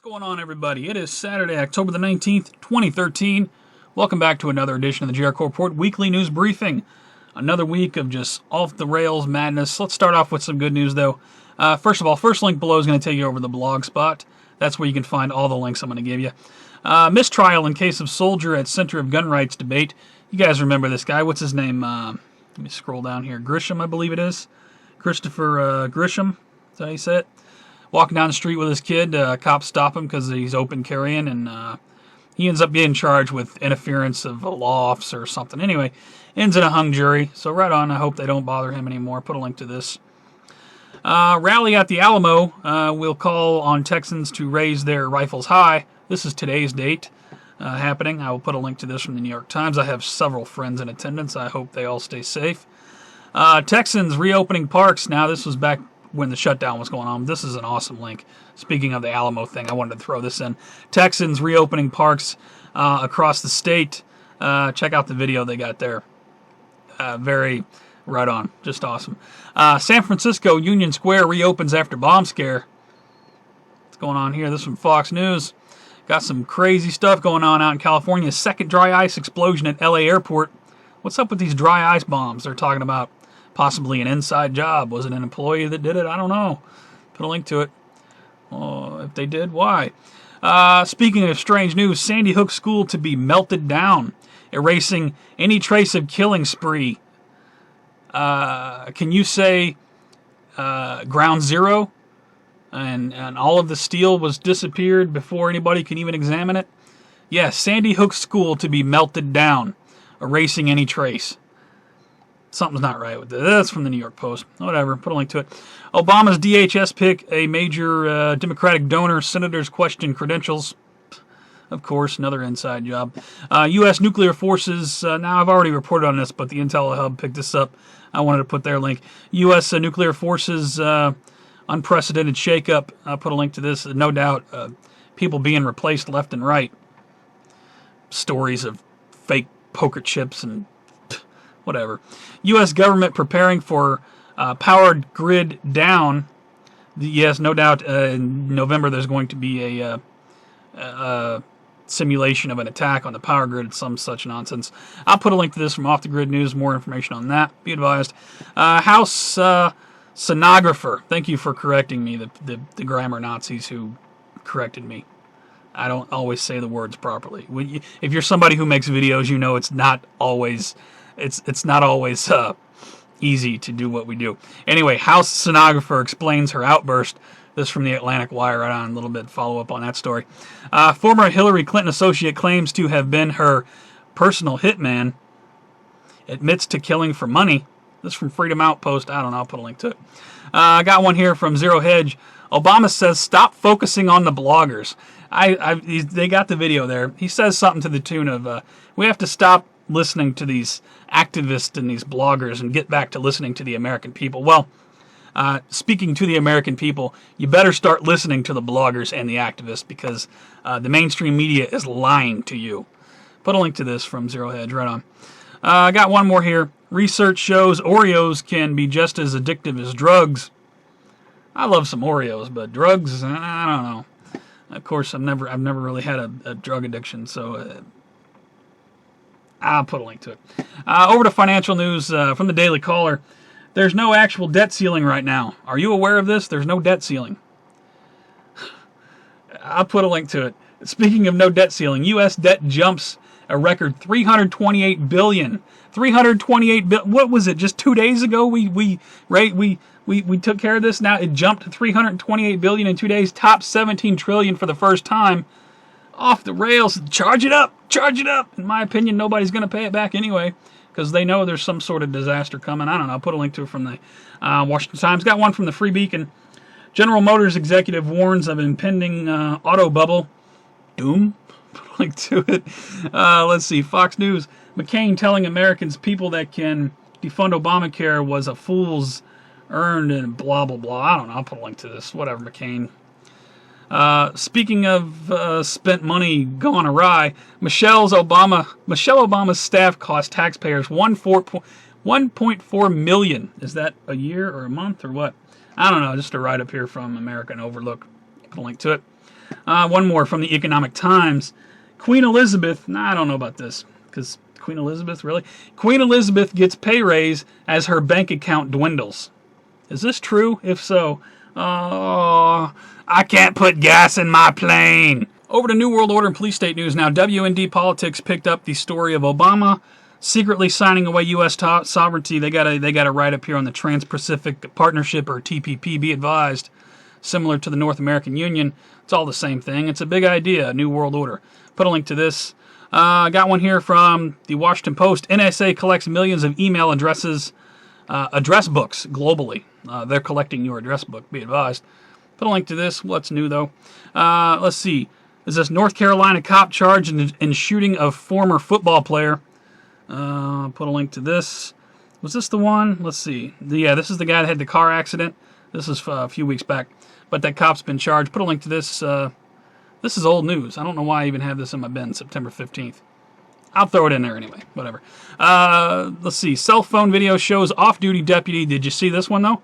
going on, everybody? It is Saturday, October the 19th, 2013. Welcome back to another edition of the Jericho Report Weekly News Briefing. Another week of just off-the-rails madness. Let's start off with some good news, though. First of all, first link below is going to take you over to the Blogspot. That's where you can find all the links I'm going to give you. Mistrial in case of soldier at center of gun rights debate. You guys remember this guy. What's his name? Let me scroll down here. Grisham, I believe it is. Christopher Grisham. Is that how you say it? Walking down the street with his kid. Cops stop him because he's open carrying, and he ends up being charged with interference of a law officer or something. Anyway, ends in a hung jury. So right on. I hope they don't bother him anymore. Put a link to this. Rally at the Alamo will call on Texans to raise their rifles high. This is today's date happening. I will put a link to this from the New York Times. I have several friends in attendance. I hope they all stay safe. Texans reopening parks. Now, this was back when the shutdown was going on. This is an awesome link. Speaking of the Alamo thing, I wanted to throw this in. Texans reopening parks across the state. Check out the video they got there. Very right on. Just awesome. San Francisco Union Square reopens after bomb scare. What's going on here? This is from Fox News. Got some crazy stuff going on out in California. Second dry ice explosion at LA airport. What's up with these dry ice bombs? They're talking about possibly an inside job. Was it an employee that did it? I don't know. Put a link to it. If they did, why? Speaking of strange news, Sandy Hook School to be melted down, erasing any trace of killing spree. Can you say ground zero? And all of the steel was disappeared before anybody can even examine it? Yes, Sandy Hook School to be melted down, erasing any trace. Something's not right with this. That's from the New York Post. Whatever, put a link to it. Obama's DHS pick, a major Democratic donor. Senators question credentials. Of course, another inside job. U.S. nuclear forces. Now, I've already reported on this, but the Intel Hub picked this up. I wanted to put their link. U.S. Nuclear forces, unprecedented shakeup. I'll put a link to this. No doubt, people being replaced left and right. Stories of fake poker chips and whatever. U.S. government preparing for powered grid down. Yes, no doubt in November there's going to be a simulation of an attack on the power grid, some such nonsense. I'll put a link to this from Off the Grid News. More information on that. Be advised. House stenographer. Thank you for correcting me, the grammar Nazis who corrected me. I don't always say the words properly. If you're somebody who makes videos, you know it's not always... It's not always easy to do what we do. Anyway, House stenographer explains her outburst. This from the Atlantic Wire right on a little bit. Follow up on that story. Former Hillary Clinton associate claims to have been her personal hitman. Admits to killing for money. This from Freedom Outpost. I don't know. I'll put a link to it. I got one here from Zero Hedge. Obama says stop focusing on the bloggers. They got the video there. He says something to the tune of we have to stop listening to these activists and these bloggers and get back to listening to the American people. Well, speaking to the American people, you better start listening to the bloggers and the activists because the mainstream media is lying to you. Put a link to this from Zero Hedge right on. I got one more here. Research shows Oreos can be just as addictive as drugs. I love some Oreos, but drugs, I don't know. Of course, I've never really had a drug addiction, so I'll put a link to it. Over to financial news from the Daily Caller. There's no actual debt ceiling right now. Are you aware of this? There's no debt ceiling. I'll put a link to it. Speaking of no debt ceiling, U.S. debt jumps a record $328 billion. $328 billion. What was it? Just 2 days ago we took care of this. Now it jumped to $328 billion in 2 days. Top $17 trillion for the first time. Off the rails. Charge it up. Charge it up. In my opinion, nobody's going to pay it back anyway because they know there's some sort of disaster coming. I don't know. I'll put a link to it from the Washington Times. Got one from the Free Beacon. General Motors executive warns of impending auto bubble. Doom. Put a link to it. Let's see. Fox News. McCain telling Americans people that can defund Obamacare was a fool's earned and blah, blah, blah. I don't know. I'll put a link to this. Whatever, McCain. Speaking of spent money gone awry, Michelle Obama's staff cost taxpayers $1.4 million. Is that a year or a month or what? I don't know. Just a write-up here from American Overlook. Put a link to it. One more from the Economic Times. Queen Elizabeth, I don't know about this, because Queen Elizabeth, really? Queen Elizabeth gets pay raise as her bank account dwindles. Is this true? If so, I can't put gas in my plane. Over to New World Order and police state news now. WND Politics picked up the story of Obama secretly signing away U.S. sovereignty. They got a write up here on the Trans-Pacific Partnership, or TPP. Be advised, similar to the North American Union, it's all the same thing. It's a big idea. New World Order. Put a link to this. I got one here from the Washington Post. NSA collects millions of email addresses, address books globally. They're collecting your address book. Be advised. Put a link to this. What's new though? Let's see. Is this North Carolina cop charged in shooting of former football player? Put a link to this. Was this the one? Let's see. Yeah, this is the guy that had the car accident. This is a few weeks back. But that cop's been charged. Put a link to this. This is old news. I don't know why I even have this in my bin, September 15th. I'll throw it in there anyway. Whatever. Let's see. Cell phone video shows off-duty deputy. Did you see this one, though?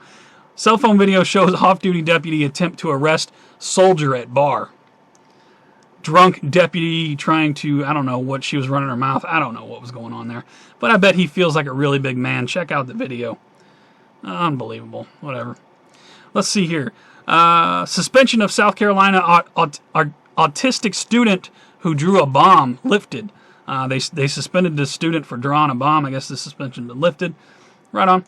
Cell phone video shows off-duty deputy attempt to arrest soldier at bar. Drunk deputy trying to, I don't know what she was running her mouth. I don't know what was going on there. But I bet he feels like a really big man. Check out the video. Unbelievable. Whatever. Let's see here. Suspension of South Carolina autistic student who drew a bomb lifted. They suspended the student for drawing a bomb. I guess the suspension been lifted. Right on.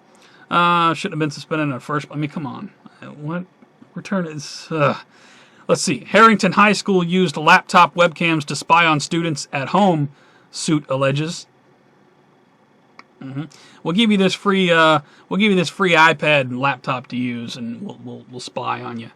Shouldn't have been suspended at first. I mean, come on. What? Return is... Let's see. Harrington High School used laptop webcams to spy on students at home, suit alleges. We'll give you this free. We'll give you this free iPad and laptop to use, and we'll spy on you.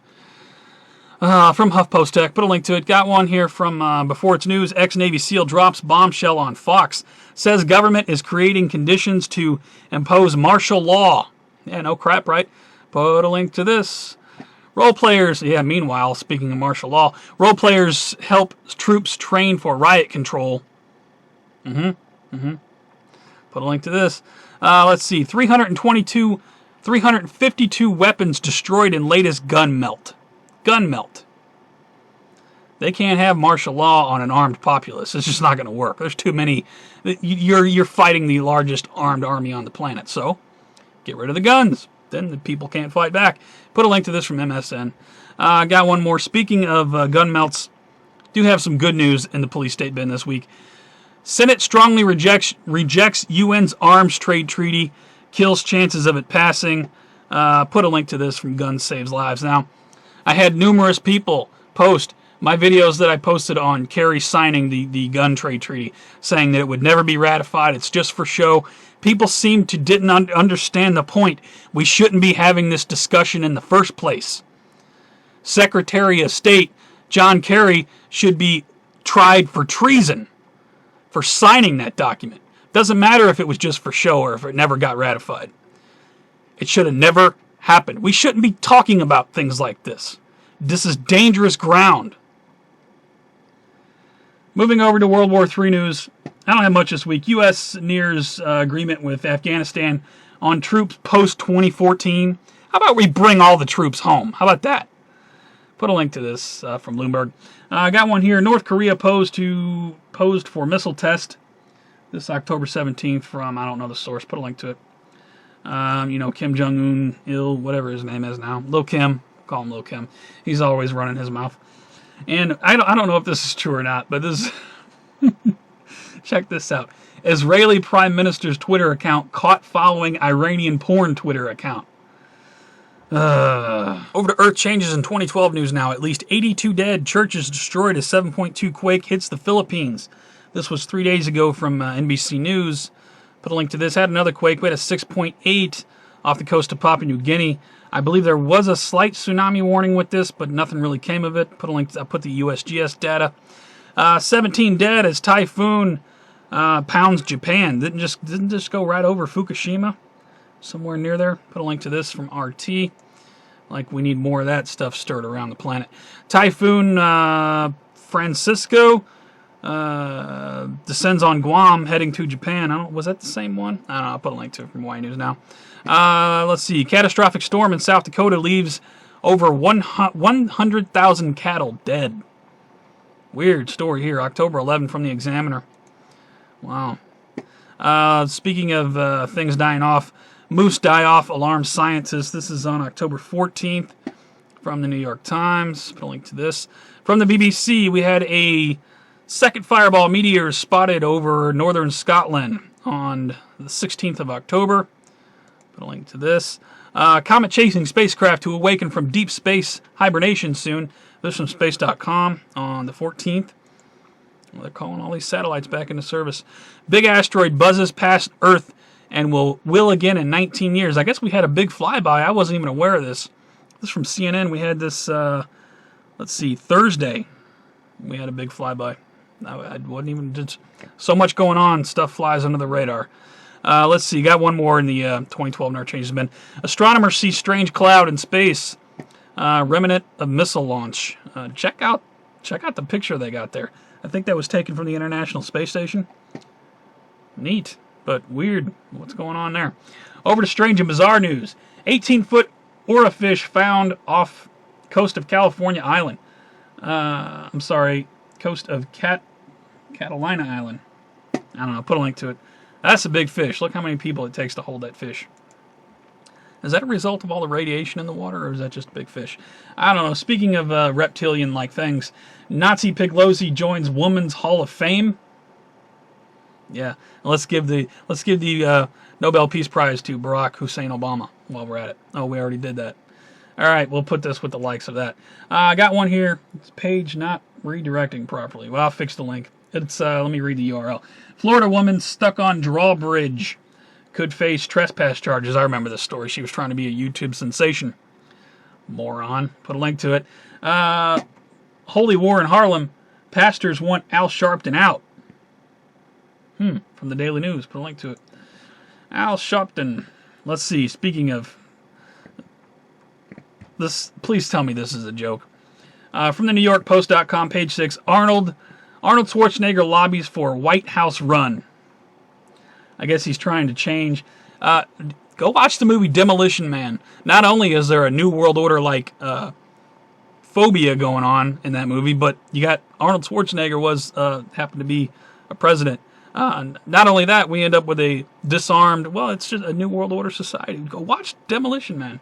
From HuffPost Tech, put a link to it. Got one here from Before It's News. Ex-Navy SEAL drops bombshell on Fox. Says government is creating conditions to impose martial law. Yeah, no crap, right? Put a link to this. Role players, yeah, meanwhile, speaking of martial law, role players help troops train for riot control. Put a link to this. Let's see, 352 weapons destroyed in latest gun melt. Gun melt. They can't have martial law on an armed populace. It's just not going to work. There's too many. You're fighting the largest armed army on the planet, so get rid of the guns. Then the people can't fight back. Put a link to this from MSN. Got one more. Speaking of gun melts, do have some good news in the police state bin this week. Senate strongly rejects UN's arms trade treaty, kills chances of it passing. Put a link to this from Guns Saves Lives. Now, I had numerous people post my videos that I posted on Kerry signing the gun trade treaty, saying that it would never be ratified, it's just for show. People seem to didn't understand the point. We shouldn't be having this discussion in the first place. Secretary of State John Kerry should be tried for treason for signing that document. Doesn't matter if it was just for show or if it never got ratified. It should have never happened. We shouldn't be talking about things like this. This is dangerous ground. Moving over to World War III news. I don't have much this week. U.S. nears agreement with Afghanistan on troops post-2014. How about we bring all the troops home? How about that? Put a link to this from Bloomberg. I got one here. North Korea posed for missile test this October 17th from, I don't know the source. Put a link to it. Kim Jong-un, whatever his name is now. Lil Kim. Call him Lil Kim. He's always running his mouth. And I don't know if this is true or not, but this check this out. Israeli Prime Minister's Twitter account caught following Iranian porn Twitter account. Over to Earth changes in 2012 news now. At least 82 dead. Churches destroyed as 7.2 quake hits the Philippines. This was 3 days ago from NBC News. Put a link to this. Had another quake. We had a 6.8 off the coast of Papua New Guinea. I believe there was a slight tsunami warning with this, but nothing really came of it. Put a link. I put the USGS data. 17 dead as typhoon pounds Japan. Didn't just go right over Fukushima, somewhere near there. Put a link to this from RT. Like we need more of that stuff stirred around the planet. Typhoon Francisco descends on Guam, heading to Japan. Was that the same one? I don't know. I'll put a link to it from Y News now. Let's see. Catastrophic storm in South Dakota leaves over 100,000 cattle dead. Weird story here. October 11 from the Examiner. Wow. Speaking of things dying off, moose die off, alarms scientists. This is on October 14th from the New York Times. Put a link to this. From the BBC, we had a second fireball meteor spotted over northern Scotland on the 16th of October. Put a link to this. Comet-chasing spacecraft to awaken from deep space hibernation soon. This from space.com on the 14th. Well, they're calling all these satellites back into service. Big asteroid buzzes past Earth and will again in 19 years. I guess we had a big flyby. I wasn't even aware of this. This is from CNN. We had this, let's see, Thursday. We had a big flyby. I wasn't even, just so much going on. Stuff flies under the radar. Let's see, got one more in the 2012 NAR changes been. Astronomers see strange cloud in space. Remnant of missile launch. Check out the picture they got there. I think that was taken from the International Space Station. Neat, but weird. What's going on there? Over to strange and bizarre news. 18-foot Aura fish found off coast of California Island. I'm sorry, coast of Catalina Island. I don't know, put a link to it. That's a big fish. Look how many people it takes to hold that fish. Is that a result of all the radiation in the water, or is that just a big fish? I don't know. Speaking of reptilian-like things, Nazi Pelosi joins Women's Hall of Fame. Yeah, let's give the Nobel Peace Prize to Barack Hussein Obama while we're at it. Oh, we already did that. All right, we'll put this with the likes of that. I got one here. It's page not redirecting properly. Well, I'll fix the link. It's let me read the URL. Florida woman stuck on drawbridge could face trespass charges. I remember this story. She was trying to be a YouTube sensation. Moron. Put a link to it. Holy War in Harlem. Pastors want Al Sharpton out. From the Daily News. Put a link to it. Al Sharpton. Let's see. Speaking of this, please tell me this is a joke. From the NewYorkPost.com, page 6. Arnold Schwarzenegger lobbies for White House run. I guess he's trying to change. Go watch the movie Demolition Man. Not only is there a New World Order-like phobia going on in that movie, but you got Arnold Schwarzenegger happened to be a president. Not only that, we end up with a disarmed, well, it's just a New World Order society. Go watch Demolition Man.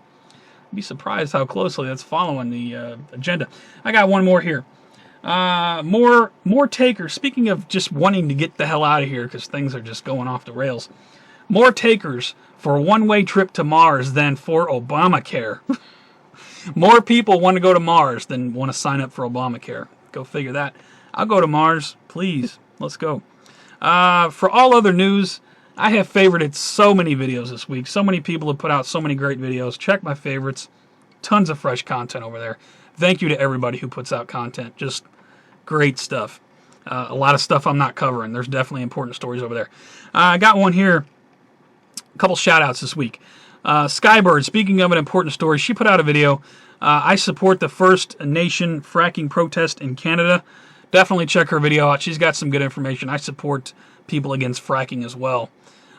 Be surprised how closely that's following the agenda. I got one more here. More takers. Speaking of just wanting to get the hell out of here because things are just going off the rails. More takers for a one-way trip to Mars than for Obamacare. More people want to go to Mars than want to sign up for Obamacare. Go figure that. I'll go to Mars. Please. Let's go. For all other news, I have favorited so many videos this week. So many people have put out so many great videos. Check my favorites. Tons of fresh content over there. Thank you to everybody who puts out content. Just great stuff. A lot of stuff I'm not covering. There's definitely important stories over there. I got one here. A couple shout-outs this week. Skybird, speaking of an important story, she put out a video. I support the First Nation fracking protest in Canada. Definitely check her video out. She's got some good information. I support people against fracking as well.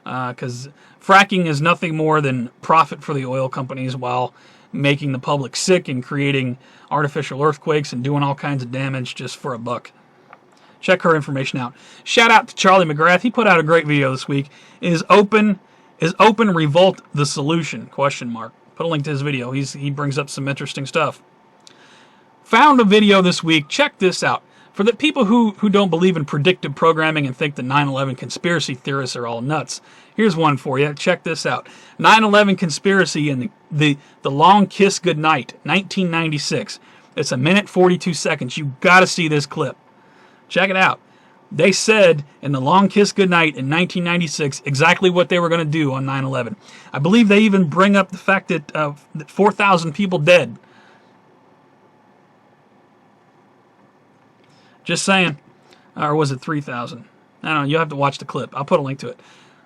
Because fracking is nothing more than profit for the oil companies while making the public sick and creating artificial earthquakes and doing all kinds of damage just for a buck. Check her information out. Shout out to Charlie Mcgrath. He put out a great video this week. Is open Revolt the solution? Question mark. Put a link to his video. He brings up some interesting stuff. Found a video this week. Check this out. For the people who don't believe in predictive programming and think the 9/11 conspiracy theorists are all nuts, here's one for you. Check this out. 9/11 conspiracy and the long kiss goodnight, 1996. It's 1 minute 42 seconds. You got to see this clip. Check it out. They said in the long kiss goodnight in 1996 exactly what they were going to do on 9/11. I believe they even bring up the fact that 4,000 people dead. Just saying. Or was it 3,000? I don't know. You'll have to watch the clip. I'll put a link to it.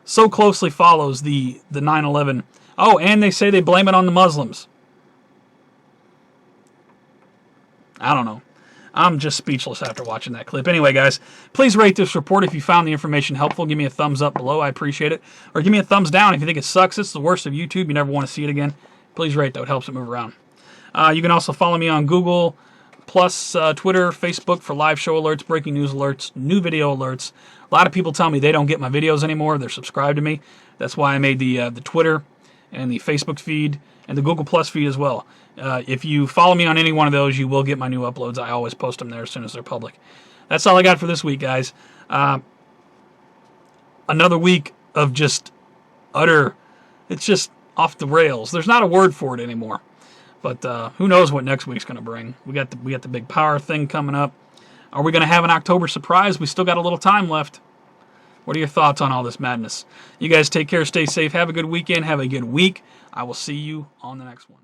So closely follows the 9/11. Oh, and they say they blame it on the Muslims. I don't know. I'm just speechless after watching that clip. Anyway, guys, please rate this report if you found the information helpful. Give me a thumbs up below. I appreciate it. Or give me a thumbs down if you think it sucks. It's the worst of YouTube. You never want to see it again. Please rate, though. It helps it move around. You can also follow me on Google, plus Twitter, Facebook for live show alerts, breaking news alerts, new video alerts. A lot of people tell me they don't get my videos anymore. They're subscribed to me. That's why I made the Twitter and the Facebook feed and the Google Plus feed as well. If you follow me on any one of those, you will get my new uploads. I always post them there as soon as they're public. That's all I got for this week, guys. Another week of just utter, it's just off the rails. There's not a word for it anymore. But who knows what next week's going to bring. We got the big power thing coming up. Are we going to have an October surprise? We still got a little time left. What are your thoughts on all this madness? You guys take care, stay safe, have a good weekend, have a good week. I will see you on the next one.